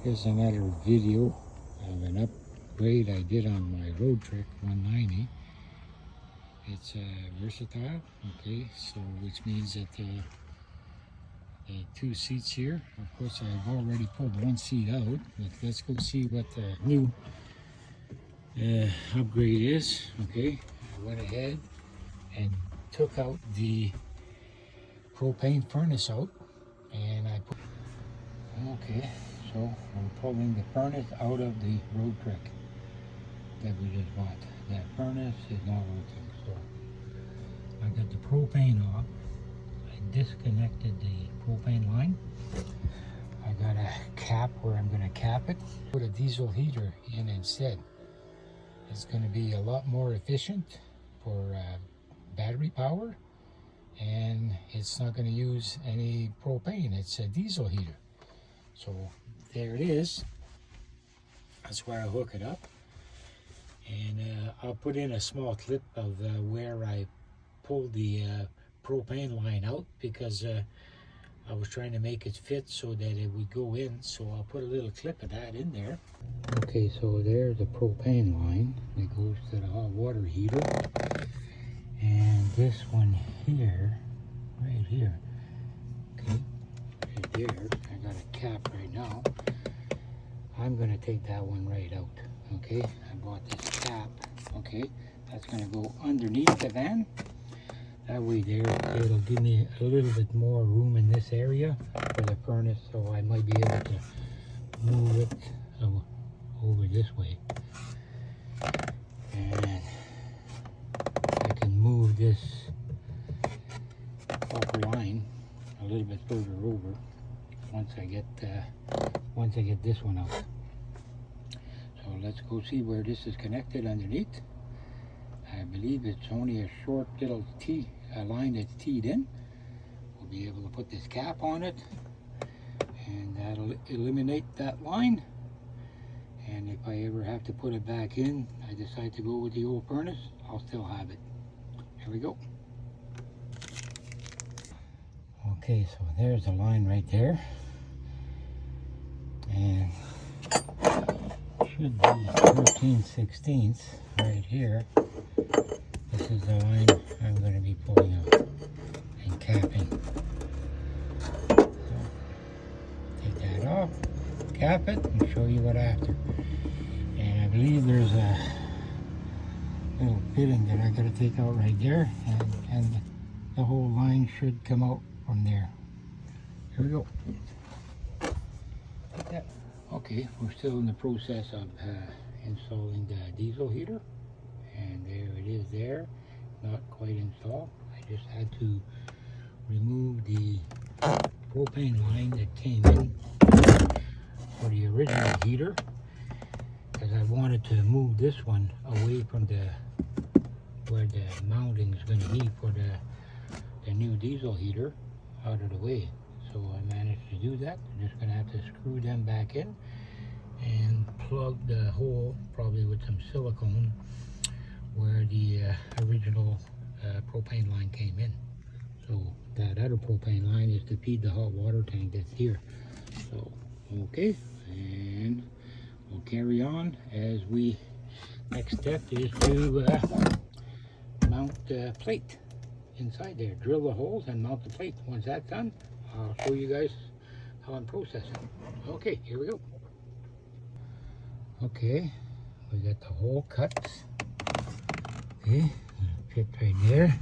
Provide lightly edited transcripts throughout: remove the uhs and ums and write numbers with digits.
Here's another video of an upgrade I did on my Roadtrek 190. It's versatile, okay, so which means that the two seats here, of course I've already pulled one seat out, but let's go see what the new upgrade is. Okay, I went ahead and took out the propane furnace out, and I put, okay, so I'm pulling the furnace out of the Roadtrek that we just bought. That furnace is not working, so I got the propane off. I disconnected the propane line. I got a cap where I'm going to cap it. Put a diesel heater in instead. It's going to be a lot more efficient for battery power, and it's not going to use any propane. It's a diesel heater. So there it is. That's where I hook it up, and I'll put in a small clip of where I pulled the propane line out, because I was trying to make it fit so that it would go in, so I'll put a little clip of that in there. Okay, so there's the propane line that goes to the hot water heater, and this one here, right here, okay, right there, I got a cap right now. I'm going to take that one right out, okay? I bought this cap, okay? That's going to go underneath the van. That way there, it'll give me a little bit more room in this area for the furnace, so I might be able to move it over this way. And I can move this copper line a little bit further over once I get this one out. So let's go see where this is connected underneath. I believe it's only a short little line that's teed in. We'll be able to put this cap on it, and that'll eliminate that line. And if I ever have to put it back in, I decide to go with the old furnace, I'll still have it. Here we go. Okay, so there's the line right there, and should be 13/16 right here. This is the line I'm going to be pulling out and capping. So, take that off, cap it, and show you what after. And I believe there's a little fitting that I got to take out right there, and the whole line should come out from there. Here we go. Yeah. Okay, we're still in the process of installing the diesel heater, and there it is there, not quite installed. I just had to remove the propane line that came in for the original heater, because I wanted to move this one away from where the mounting is going to be for the new diesel heater, out of the way. So I managed to do that. I'm just going to have to screw them back in and plug the hole, probably with some silicone, where the original propane line came in. So that other propane line is to feed the hot water tank that's here. So okay, and we'll carry on as we, next step is to mount the plate inside there. Drill the holes and mount the plate. Once that's done, I'll show you guys how I'm processing. Okay, here we go. Okay, we got the hole cut. Okay, fit right there.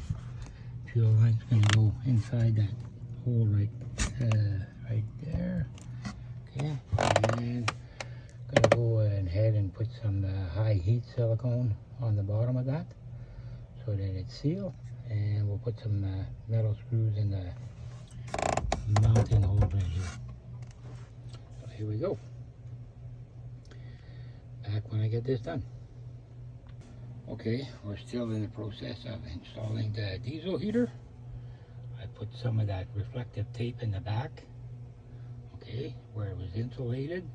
Fuel line's gonna go inside that hole right there. Okay, and gonna go ahead and put some high heat silicone on the bottom of that so that it's sealed, and we'll put some metal screws in the mounting hole right here. So here we go. Back when I get this done. Okay, we're still in the process of installing the diesel heater. I put some of that reflective tape in the back, okay, where it was insulated.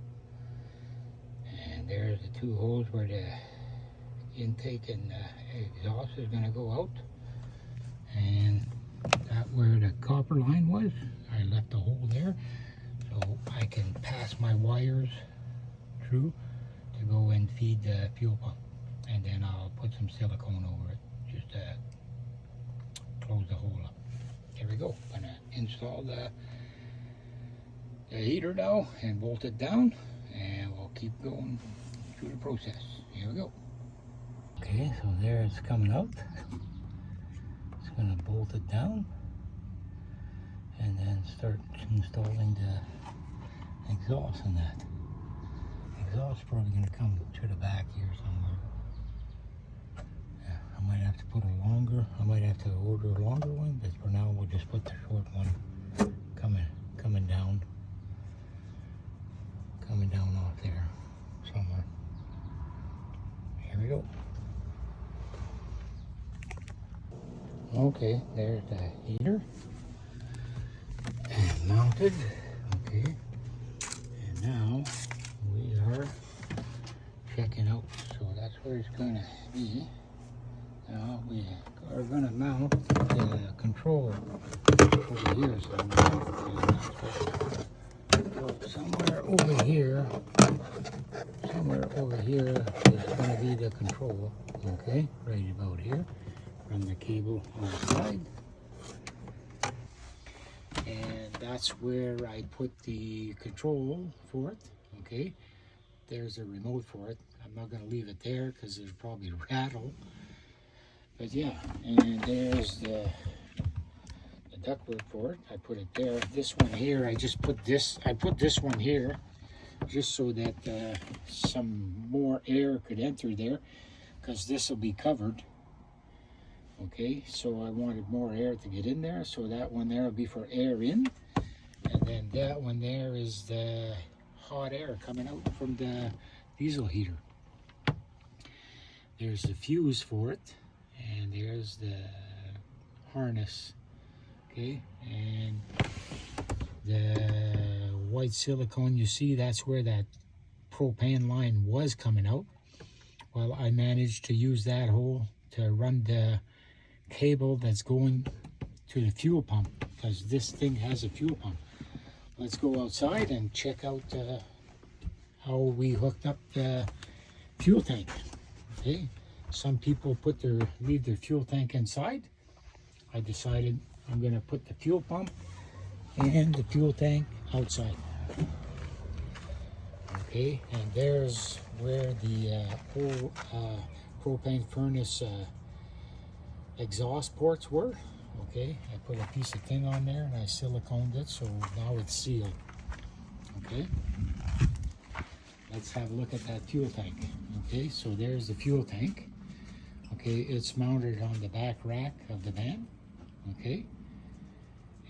And there's the two holes where the intake and exhaust is going to go out. And that where the copper line was, I left a hole there so I can pass my wires through to go and feed the fuel pump. And then I'll put some silicone over it just to close the hole up. There we go. I'm gonna install the heater now and bolt it down, and we'll keep going through the process. Here we go. Okay, so there it's coming out. Just gonna bolt it down and then start installing the exhaust in that. Exhaust is probably gonna come to the back here somewhere. Yeah, I might have to put a longer, I might have to order a longer one, but for now we'll just put the short one coming down off there somewhere. Here we go. Okay, there's the heater and mounted. Okay, and now we are checking out. So that's where it's gonna be. Now we are gonna mount the control over here somewhere over here. Somewhere over here is going to be the control, okay, right about here, from the cable on the side. And that's where I put the control for it, okay. There's a remote for it. I'm not going to leave it there because it'll probably rattle. But yeah, and there's the ductwork for it. I put it there. This one here, I put this one here just so that some more air could enter there, because this will be covered. Okay, so I wanted more air to get in there, so that one there will be for air in, and then that one there is the hot air coming out from the diesel heater. There's the fuse for it, and there's the harness. Okay, and the white silicone, you see, that's where that propane line was coming out. Well, I managed to use that hole to run the cable that's going to the fuel pump, because this thing has a fuel pump. Let's go outside and check out how we hooked up the fuel tank. Okay, some people leave their fuel tank inside. I decided I'm going to put the fuel pump and the fuel tank outside. Okay, and there's where the whole propane furnace exhaust ports were. Okay, I put a piece of tin on there and I siliconed it, so now it's sealed. Okay, let's have a look at that fuel tank. Okay, so there's the fuel tank. Okay, it's mounted on the back rack of the van. Okay,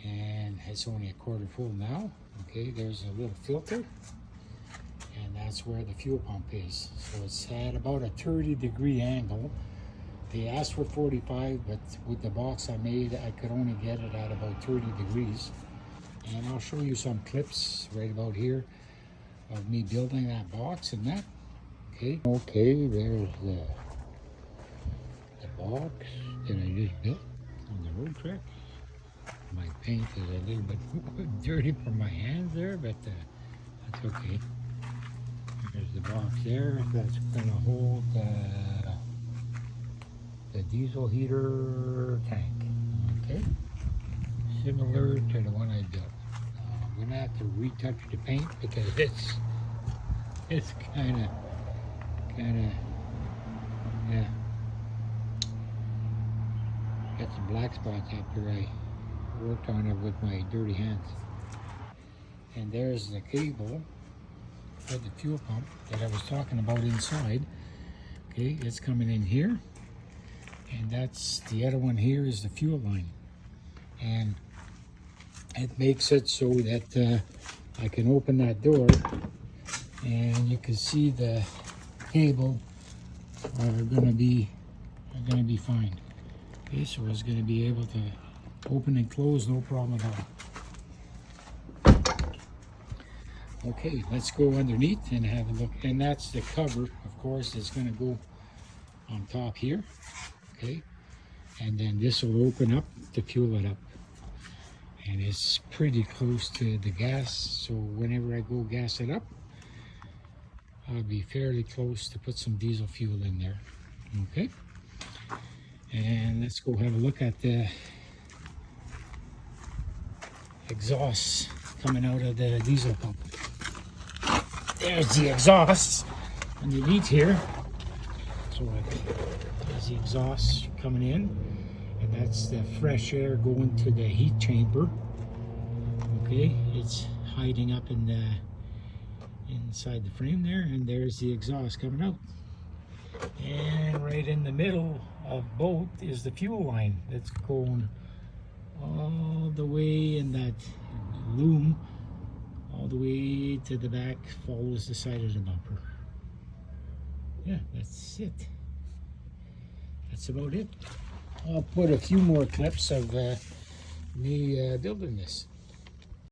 and it's only a quarter full now. Okay, there's a little filter, and that's where the fuel pump is. So it's at about a 30-degree angle. They asked for 45, but with the box I made, I could only get it at about 30 degrees. And I'll show you some clips right about here of me building that box and that. Okay, there's the box that I just built on the Roadtrek. My paint is a little bit dirty from my hands there, but that's okay. There's the box there that's going to hold the diesel heater tank. Okay, similar to the one I built. I'm going to have to retouch the paint because it's kind of yeah. Got some black spots after I worked on it with my dirty hands. And there's the cable for the fuel pump that I was talking about inside. Okay, it's coming in here, and that's the other one here is the fuel line, and it makes it so that I can open that door and you can see the cable are gonna be fine. Okay, so it's going to be able to open and close, no problem at all. Okay, let's go underneath and have a look. And that's the cover, of course, that's going to go on top here. Okay, and then this will open up to fuel it up. And it's pretty close to the gas, so whenever I go gas it up, I'll be fairly close to put some diesel fuel in there. Okay, and let's go have a look at the exhaust coming out of the diesel pump. There's the exhaust underneath here. So there's the exhaust coming in, and that's the fresh air going to the heat chamber. Okay, it's hiding up in the inside the frame there, and there's the exhaust coming out. And right in the middle of both is the fuel line that's going all the way in that loom, all the way to the back, follows the side of the bumper. Yeah, that's it. That's about it. I'll put a few more clips of me building this.